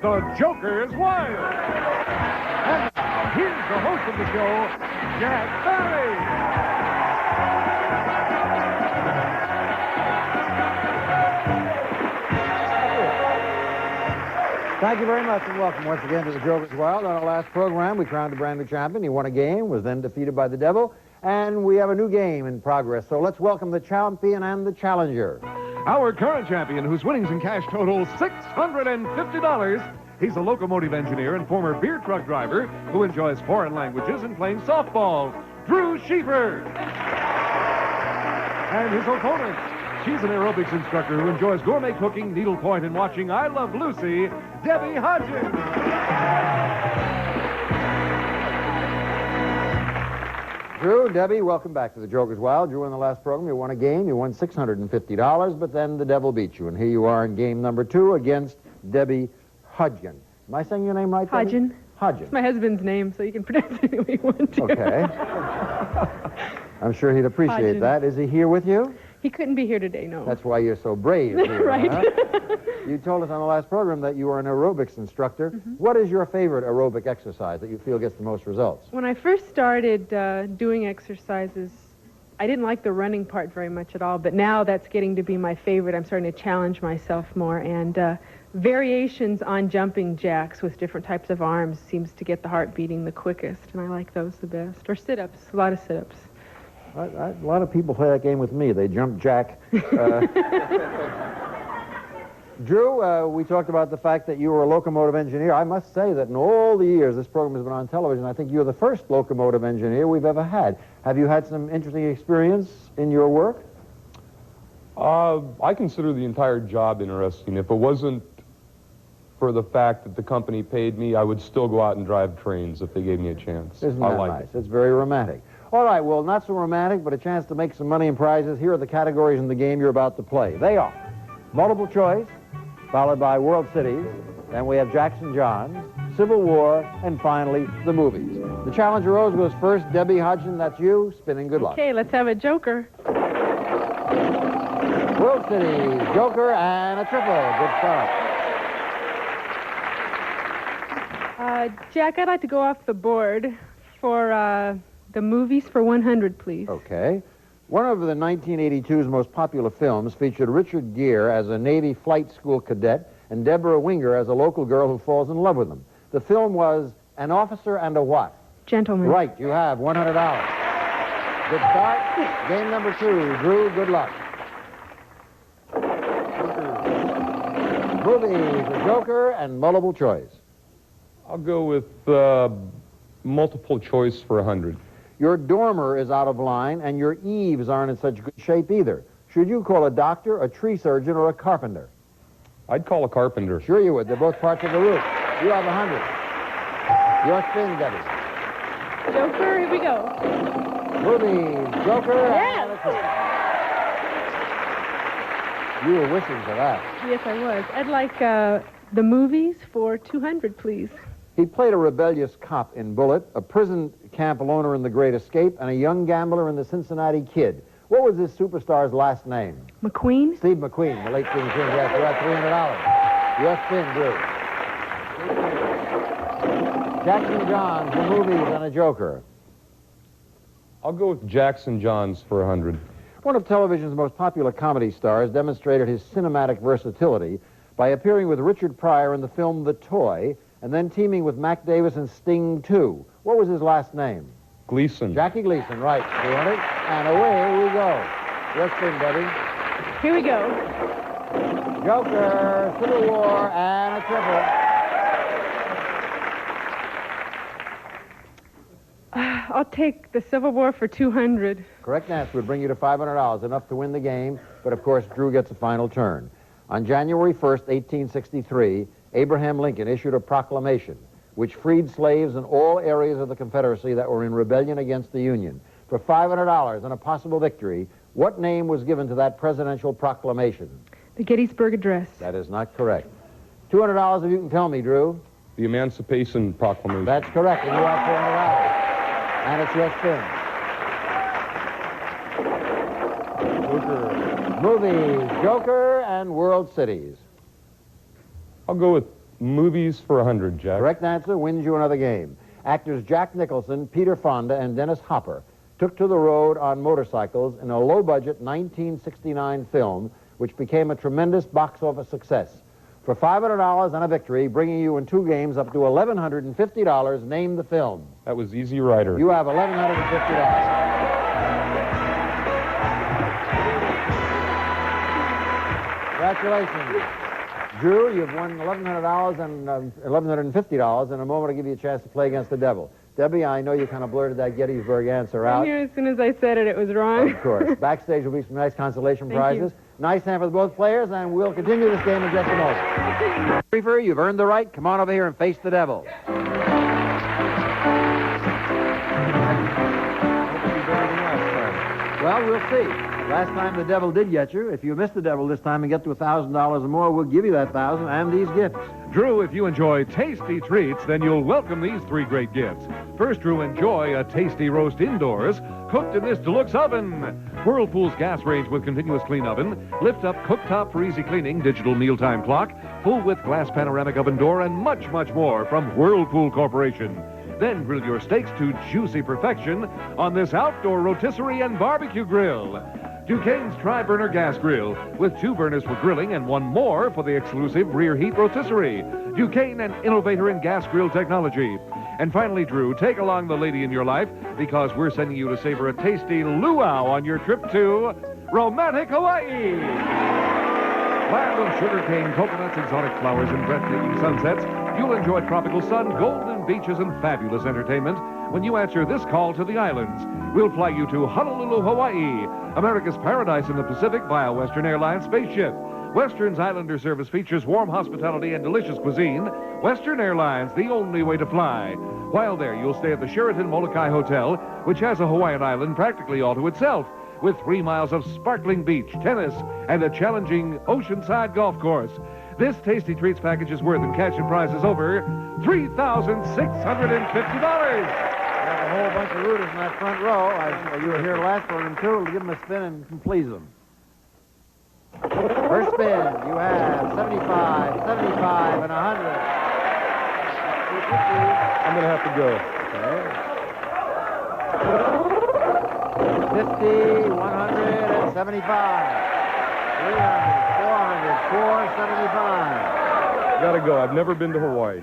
The Joker is Wild. And now, here's the host of the show, Jack Barry. Thank you very much, and welcome once again to The Joker's Wild. On our last program, we crowned a brand new champion. He won a game, was then defeated by the Devil, and we have a new game in progress. So let's welcome the champion and the challenger. Our current champion, whose winnings in cash total $650. He's a locomotive engineer and former beer truck driver who enjoys foreign languages and playing softball, Drew Schiefer. And his opponent, she's an aerobics instructor who enjoys gourmet cooking, needlepoint, and watching I Love Lucy, Debi Hodges. Drew, Debbie, welcome back to The Joker's Wild. Drew, in the last program, you won a game. You won $650, but then the Devil beat you. And here you are in game number 2 against Debi Hodgen. Am I saying your name right, Debbie? Hodgen. Hodgen. It's my husband's name, so you can pronounce it any way you want to. Okay. I'm sure he'd appreciate Hodgen. that. Is he here with you? He couldn't be here today, no. That's why you're so brave here, Right. huh? You told us on the last program that you were an aerobics instructor. Mm-hmm. What is your favorite aerobic exercise that you feel gets the most results? When I first started doing exercises, I didn't like the running part very much at all, but now that's getting to be my favorite. I'm starting to challenge myself more, and variations on jumping jacks with different types of arms seems to get the heart beating the quickest, and I like those the best. Or sit-ups, a lot of sit-ups. A lot of people play that game with me. They jump jack. Drew, we talked about the fact that you were a locomotive engineer. I must say that in all the years this program has been on television, I think you're the first locomotive engineer we've ever had. Have you had some interesting experience in your work? I consider the entire job interesting. If it wasn't for the fact that the company paid me, I would still go out and drive trains if they gave me a chance. Isn't I that like nice? it. It's very romantic. All right, well, not so romantic, but a chance to make some money and prizes. Here are the categories in the game you're about to play. They are multiple choice, followed by World Cities, then we have Jackson Johns, Civil War, and finally, the movies. The challenger Rose goes first. Debi Hodgson, that's you. Spinning, good luck. Okay, let's have a joker. World Cities, Joker, and a triple. Good start. Jack, I'd like to go off the board for the movies for 100, please. Okay. One of the 1982's most popular films featured Richard Gere as a Navy flight school cadet and Deborah Winger as a local girl who falls in love with him. The film was An Officer and a What? Gentlemen. Right, you have $100. Good start. Game number 2. Drew, good luck. Movies, the Joker, and multiple choice. I'll go with multiple choice for 100. Your dormer is out of line, and your eaves aren't in such good shape either. Should you call a doctor, a tree surgeon, or a carpenter? I'd call a carpenter. Sure you would. They're both parts of the roof. You have 100. Your spin, Debbie. Joker, here we go. Movies, Joker, Yes. and a triple. You were wishing for that. Yes, I was. I'd like the movies for 200, please. He played a rebellious cop in Bullet, a prison camp loner in The Great Escape, and a young gambler in The Cincinnati Kid. What was this superstar's last name? McQueen? Steve McQueen, the late Steve McQueen. Yes, you got $300. Your spin, Drew. Jackson Johns, the movies, and a Joker. I'll go with Jackson Johns for 100. One of television's most popular comedy stars demonstrated his cinematic versatility by appearing with Richard Pryor in the film The Toy, and then teaming with Mac Davis in Sting 2. What was his last name? Gleason. Jackie Gleason, right. 200. And away we go. Your spin, Debbie. Here we go. Joker, Civil War, and a triple. I'll take the Civil War for 200. Correct answer would bring you to $500, enough to win the game, but of course Drew gets a final turn. On January 1st, 1863, Abraham Lincoln issued a proclamation which freed slaves in all areas of the Confederacy that were in rebellion against the Union. For $500 and a possible victory, what name was given to that presidential proclamation? The Gettysburg Address. That is not correct. $200 if you can tell me, Drew. The Emancipation Proclamation. That's correct, and you have $400. And it's your spin. Joker. Movies, Joker, and World Cities. I'll go with Movies for 100, Jack. Correct answer wins you another game. Actors Jack Nicholson, Peter Fonda, and Dennis Hopper took to the road on motorcycles in a low-budget 1969 film, which became a tremendous box office success. For $500 and a victory, bringing you in 2 games up to $1,150, name the film. That was Easy Rider. You have $1,150. Congratulations. Drew, you've won $1,100 and $1,150. In a moment, I'll give you a chance to play against the devil. Debbie, I know you kind of blurted that Gettysburg answer out. I knew as soon as I said it, it was wrong. Of course. Backstage will be some nice consolation Thank prizes. you. Nice hand for both players, and we'll continue this game in just a moment. Briefer, you've earned the right. Come on over here and face the devil. Well, we'll see. Last time the devil did get you. If you miss the devil this time and get to $1,000 or more, we'll give you that $1,000 and these gifts. Drew, if you enjoy tasty treats, then you'll welcome these 3 great gifts. First, Drew, enjoy a tasty roast indoors, cooked in this deluxe oven. Whirlpool's gas range with continuous clean oven, lift-up cooktop for easy cleaning, digital mealtime clock, full-width glass panoramic oven door, and much, much more from Whirlpool Corporation. Then grill your steaks to juicy perfection on this outdoor rotisserie and barbecue grill. Duquesne's Tri-Burner Gas Grill, with 2 burners for grilling and 1 more for the exclusive rear heat rotisserie. Duquesne, an innovator in gas grill technology. And finally, Drew, take along the lady in your life, because we're sending you to savor a tasty luau on your trip to romantic Hawaii. Land of sugarcane, coconuts, exotic flowers, and breathtaking sunsets, you'll enjoy tropical sun, golden beaches, and fabulous entertainment when you answer this call to the islands. We'll fly you to Honolulu, Hawaii, America's paradise in the Pacific via Western Airlines spaceship. Western's Islander service features warm hospitality and delicious cuisine. Western Airlines, the only way to fly. While there, you'll stay at the Sheraton Molokai Hotel, which has a Hawaiian island practically all to itself, with 3 miles of sparkling beach, tennis, and a challenging oceanside golf course. This Tasty Treats package is worth in cash and prizes over $3,650. A whole bunch of rooters in that front row. You were here last for them, too. Give them a spin and please them. First spin, you have 75, 75, and 100. I'm going to have to go. Okay. 50, 175, 300, 400, 475. Gotta go. I've never been to Hawaii.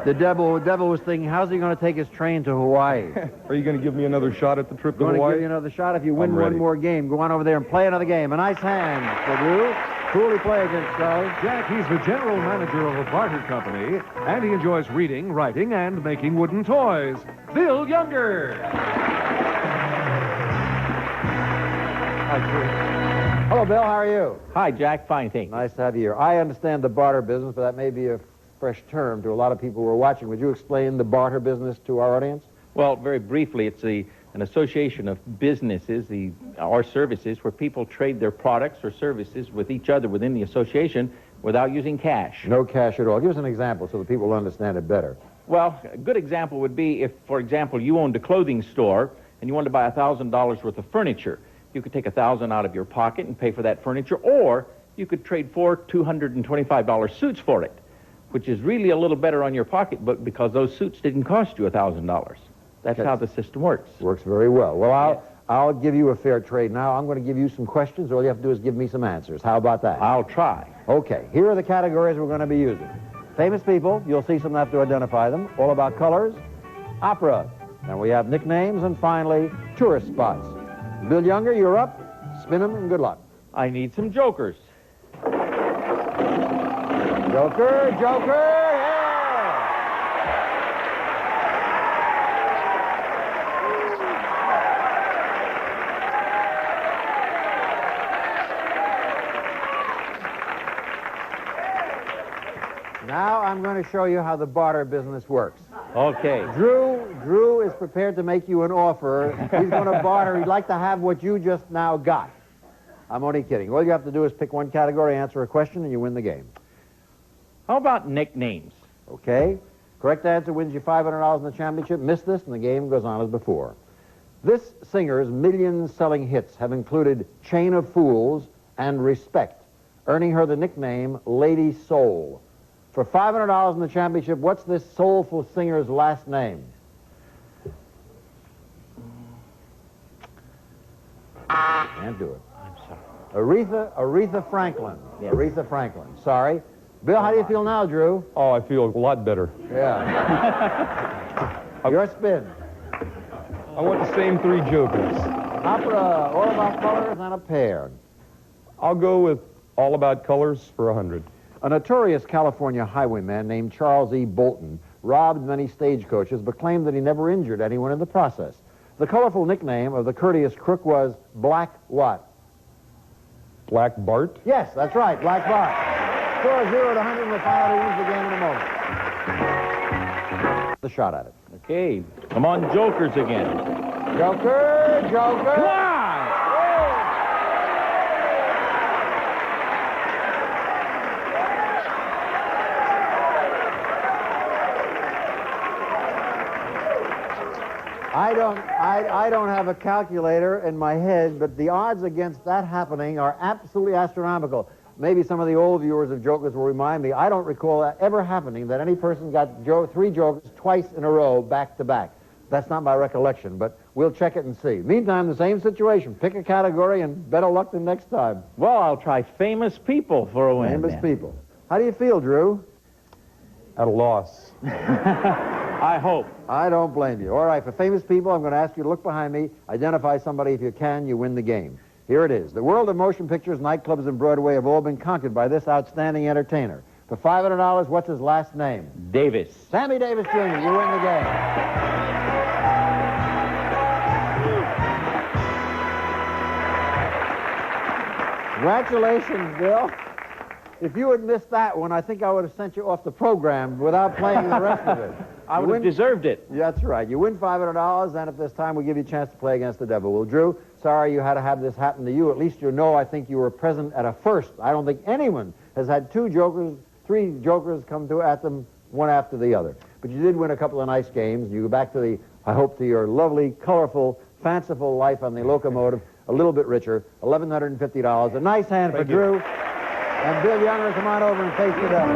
The devil was thinking, how's he going to take his train to Hawaii? Are you going to give me another shot at the trip to Going to Hawaii? give you another shot if you win I'm one ready. more game. Go on over there and play another game. A nice hand for Drew. Truly play against Charlie. Jack, he's the general manager of a barter company, and he enjoys reading, writing, and making wooden toys. Bill Younger. Hi, Drew. Hello, Bill. How are you? Hi, Jack. Fine, thanks. Nice to have you here. I understand the barter business, but that may be a fresh term to a lot of people who are watching. Would you explain the barter business to our audience? Well, very briefly, it's an association of businesses, our services, where people trade their products or services with each other within the association without using cash. No cash at all. Give us an example so that people will understand it better. Well, a good example would be if, for example, you owned a clothing store and you wanted to buy $1,000 worth of furniture. You could take $1,000 out of your pocket and pay for that furniture, or you could trade 4 $225 suits for it, which is really a little better on your pocketbook because those suits didn't cost you $1,000. That's how the system works. Works very well. Well, Yes. I'll give you a fair trade now. I'm going to give you some questions. All you have to do is give me some answers. How about that? I'll try. Okay, here are the categories we're going to be using. Famous people, you'll see some have to identify them. All about colors, opera. Then we have nicknames, and finally, tourist spots. Bill Younger, you're up. Spin them, and good luck. I need some jokers. Joker, Joker, yeah! Now I'm going to show you how the barter business works. Okay. Drew is prepared to make you an offer. He's going to barter. He'd like to have what you just now got. I'm only kidding. All you have to do is pick one category, answer a question, and you win the game. How about nicknames? Okay? Correct answer wins you $500 in the championship. Miss this, and the game goes on as before. This singer's million-selling hits have included Chain of Fools and Respect, earning her the nickname Lady Soul. For $500 in the championship, what's this soulful singer's last name? Can't do it. I'm sorry. Aretha Franklin. Yes. Aretha Franklin. Sorry. Bill, how do you feel now, Drew? Oh, I feel a lot better. Yeah. Your spin. I want the same three jokers. Opera, All About Colors, and a pair. I'll go with All About Colors for 100. A notorious California highwayman named Charles E. Bolton robbed many stagecoaches but claimed that he never injured anyone in the process. The colorful nickname of the courteous crook was Black what? Black Bart? Yes, that's right, Black Bart. Score 0 to 100, and we'll find out who wins the game in a moment. The shot at it. Okay, come on, jokers again. Joker, Joker. Come on! I don't have a calculator in my head, but the odds against that happening are absolutely astronomical. Maybe some of the old viewers of Jokers will remind me. I don't recall that ever happening that any person got three Jokers twice in a row, back to back. That's not my recollection, but we'll check it and see. Meantime, the same situation. Pick a category and better luck than next time. Well, I'll try famous people for a win. Famous then. people. How do you feel, Drew? At a loss. I hope. I don't blame you. All right, for famous people, I'm going to ask you to look behind me, identify somebody. If you can, you win the game. Here it is. The world of motion pictures, nightclubs, and Broadway have all been conquered by this outstanding entertainer. For $500, what's his last name? Davis. Sammy Davis Jr., you win the game. Congratulations, Bill. If you had missed that one, I think I would have sent you off the program without playing the rest of it. I would have deserved it. That's right. You win $500, and at this time, we'll give you a chance to play against the devil. Well, Drew, sorry you had to have this happen to you. At least you know I think you were present at a first. I don't think anyone has had three jokers come at them one after the other. But you did win a couple of nice games. You go back to I hope, to your lovely, colorful, fanciful life on the locomotive, a little bit richer, $1,150. A nice hand for Drew. And Bill Younger, come on over and face the devil.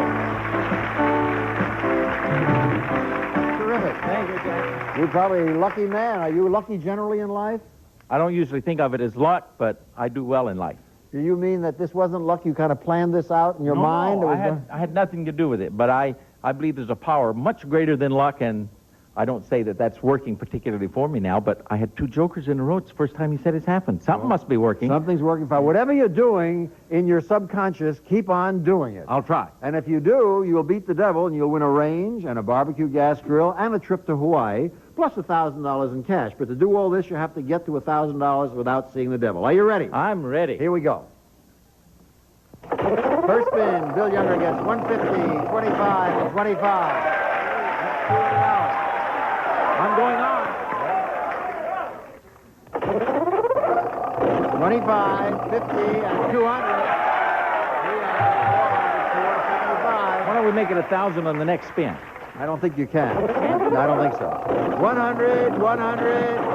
Terrific. Thank you, Jack. You're probably a lucky man. Are you lucky generally in life? I don't usually think of it as luck, but I do well in life. Do you mean that this wasn't luck? You kind of planned this out in your mind? No, I had nothing to do with it, but I believe there's a power much greater than luck, and I don't say that that's working particularly for me now, but I had two jokers in a row. It's the first time he said it's happened. Something must be working. Something's working fine. Whatever you're doing in your subconscious, keep on doing it. I'll try. And if you do, you'll beat the devil, and you'll win a range and a barbecue gas grill and a trip to Hawaii, plus $1,000 in cash. But to do all this, you have to get to $1,000 without seeing the devil. Are you ready? I'm ready. Here we go. First spin, Bill Younger gets 150, 25, and 25. I'm going on. 25, 50, and 200. Why don't we make it 1,000 on the next spin? I don't think you can. I don't think so. 100, 100.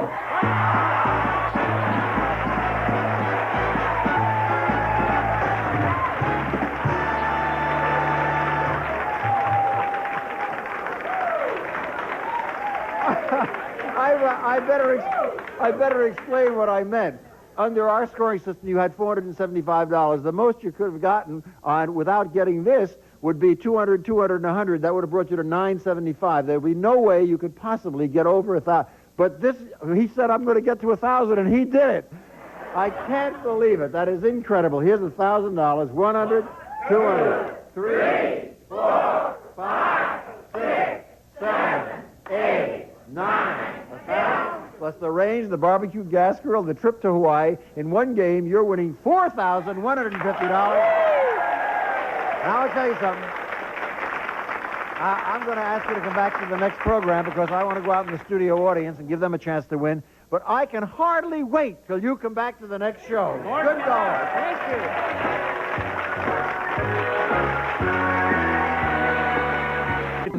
I better explain what I meant. Under our scoring system, you had $475. The most you could have gotten on without getting this would be 200, 200, and 100. That would have brought you to $975. There would be no way you could possibly get over 1,000. But this, he said, I'm going to get to 1,000, and he did it. I can't believe it. That is incredible. Here's $1,000. 100, 200, 3, 4, 5, 6, 7, 8, 9, 1,000. Plus the range, the barbecue gas grill, the trip to Hawaii. In one game, you're winning $4,150. Now, I'll tell you something. I'm going to ask you to come back to the next program because I want to go out in the studio audience and give them a chance to win. But I can hardly wait till you come back to the next show. Good going. Thank you.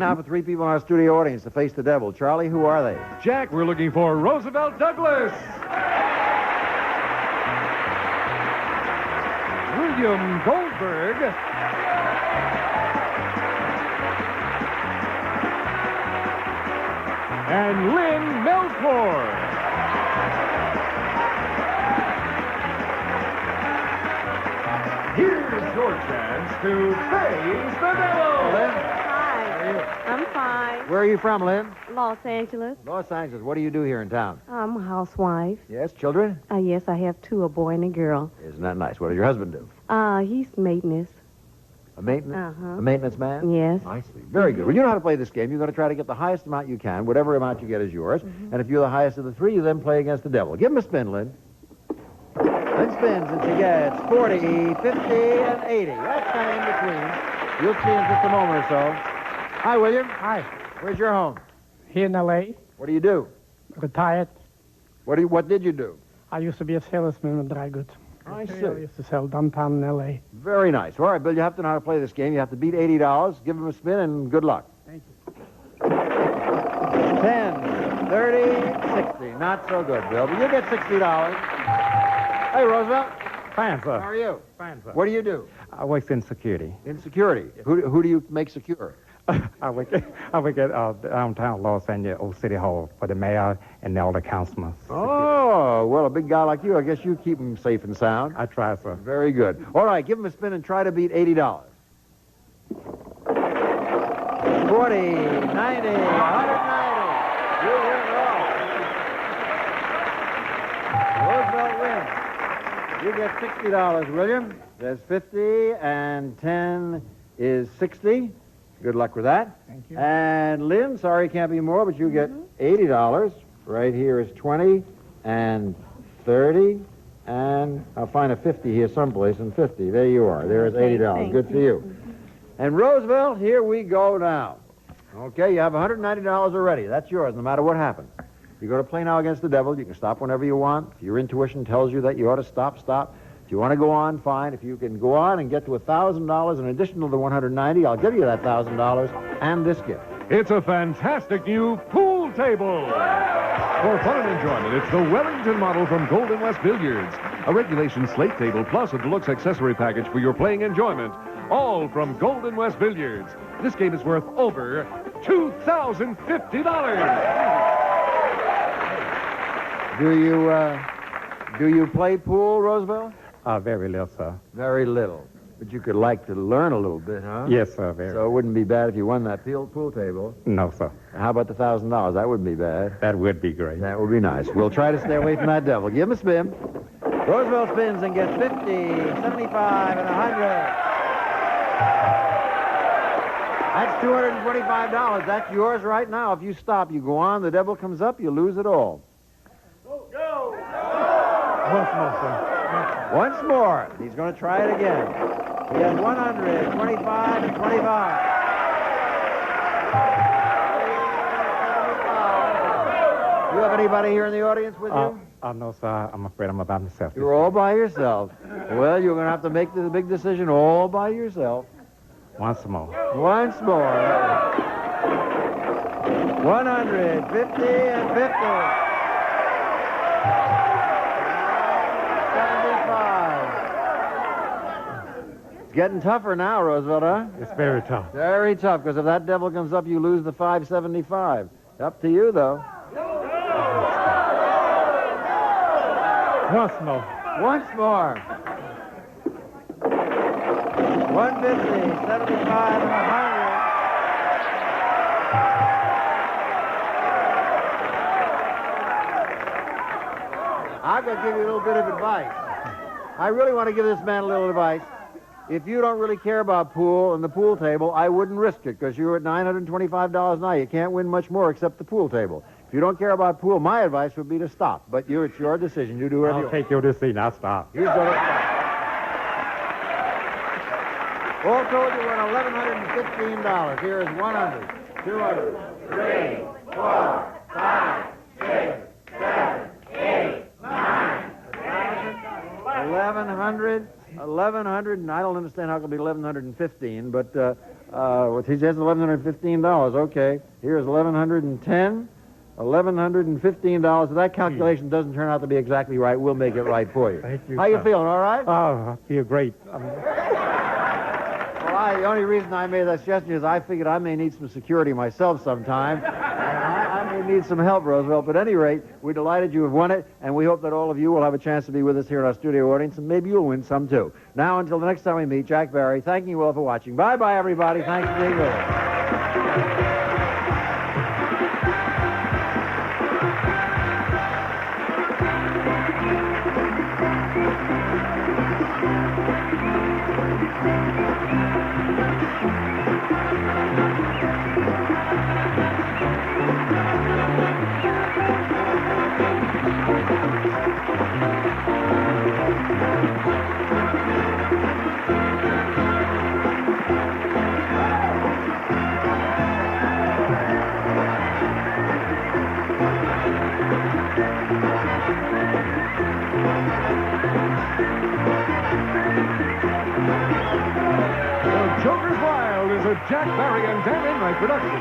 now for three people in our studio audience to face the devil. Charlie, who are they? Jack, we're looking for Roosevelt Douglas. William Goldberg. And Lynn Melkor. Here's your chance to face the devil. Lynn, Hi. I'm fine. where are you from, Lynn? Los Angeles. Los Angeles. What do you do here in town? I'm a housewife. Yes, children? Yes, I have two, a boy and a girl. Isn't that nice? What does your husband do? He's maintenance. A maintenance? Uh-huh. A maintenance man? Yes. I see. Very good. Well, you know how to play this game. You're going to try to get the highest amount you can. Whatever amount you get is yours. And if you're the highest of the three, you then play against the devil. Give him a spin, Lynn. Lynn spins, and she gets 40, 50, and 80. That's kind of in between. You'll see in just a moment or so. Hi, William. Hi. Where's your home? Here in L.A., What do you do? retired. What did you do? I used to be a salesman with dry goods. I I see. used to sell downtown in L.A. Very nice. All right, Bill, you have to know how to play this game. You have to beat $80. Give him a spin, and good luck. Thank you. 10, 30, 60. Not so good, Bill, but you get $60. Hey, Roosevelt. Fine, How sir. are you? Fine, sir. What do you do? I work in security. In security. Who do you make secure? I work at downtown Los Angeles Old City Hall for the mayor and all the councilmen. Oh, well, a big guy like you, I guess you keep him safe and sound. I try, sir. Very good. All right, give him a spin and try to beat $80. 40, 90, 190. You win it all. Roosevelt wins. You get $60, William. There's 50, and 10 is 60. Good luck with that. Thank you. And Lynn, sorry it can't be more, but you get $80. Right here is 20 and 30, and I'll find a 50 here someplace, and 50. There you are. There's $80. thank Good for you. And Roosevelt, here we go now. Okay, you have $190 already. That's yours, no matter what happens. You go to play now against the devil. You can stop whenever you want. If your intuition tells you that you ought to stop, stop. If you want to go on, fine. If you can go on and get to $1,000 in addition to the $190, I'll give you that $1,000 and this gift. It's a fantastic new pool table. For fun and enjoyment, it's the Wellington model from Golden West Billiards. A regulation slate table plus a deluxe accessory package for your playing enjoyment. All from Golden West Billiards. This game is worth over $2,050. Do you play pool, Roosevelt? Very little, sir. Very little. But you could like to learn a little bit, huh? Yes, sir, very. So it wouldn't be bad if you won that pool table. No, sir. How about the $1,000? That wouldn't be bad. That would be great. That would be nice. We'll try to stay away from that devil. Give him a spin. Roosevelt spins and gets 50, 75, and 100. That's $225. That's yours right now. If you stop, you go on, the devil comes up, you lose it all. Once more, sir. Once more. He's going to try it again. He has 100, 25, and 25. You have anybody here in the audience with you? No, sir. I'm afraid I'm by myself. You're all by yourself. Well, you're going to have to make the big decision all by yourself. Once more. Once more. 100, 50, and 50. 75. It's getting tougher now, Roosevelt, huh? It's very tough. Very tough, because if that devil comes up, you lose the 575. Up to you, though. Once more. Once more. 150, 75, and 100. I'm going to give you a little bit of advice. I really want to give this man a little advice. If you don't really care about pool and the pool table, I wouldn't risk it, because you're at $925 now. You can't win much more except the pool table. If you don't care about pool, my advice would be to stop. But it's your decision. You do whatever you I'll want. take your decision. I'll stop. He's going to stop. All told, you won $1,115. Here is 100, 200, 3, 4, 5, 6, 7, 8, 9, 1,100, and I don't understand how it can be 1,115, but He says $1,115. Okay. Here's $1,110. $1,115. If that calculation doesn't turn out to be exactly right, we'll make it right for you. Thank you, How you sir. feeling? All right? Oh, I feel great. Well, the only reason I made that suggestion is I figured I may need some security myself sometime. And I may need some help, Roosevelt. But at any rate, we're delighted you have won it, and we hope that all of you will have a chance to be with us here in our studio audience, and maybe you'll win some too. Now, until the next time we meet, Jack Barry, thanking you all for watching. Bye-bye, everybody. Thanks for being with us. The Joker's Wild is a Jack Barry and Dan Enright production.